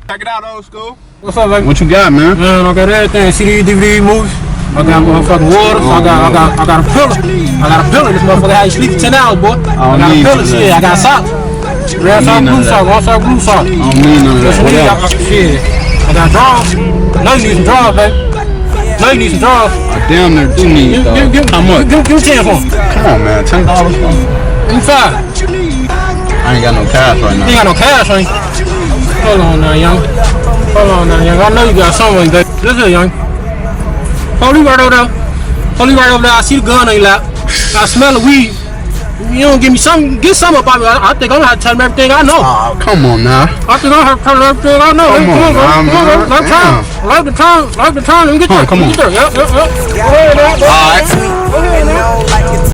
Check it out, old school. What's up, baby? What you got, man? Man, I got everything. CD, DVD, movies. I got motherfucking water. I got a pillow. I got a pillow. This motherfucker had you sleep for 10 hours, boy. I got a pillow. Shit, I got socks. Red sock, blue sock, one sock, blue sock. I don't need none of that. What else? Shit. I got drawers. Know you need some drawers, baby. Know you need some drawers. I damn near do need those. How much? Give me 10 for them. Come on, man. $10. Give me 5. I ain't got no cash right now. You ain't got no cash, ain't you? Hold on now, young. Hold on now, young. I know you got something, baby. Listen, young. Hold you right over there. Hold you right over there. I see the gun on your lap. I smell the weed. You don't give me something. Get something about me. I think I'm gonna have to tell him everything I know. Oh, come on now. I think I'm gonna have to tell him everything I know. Come on, man. Like the time. Let me get there. Come on. Yep. All right.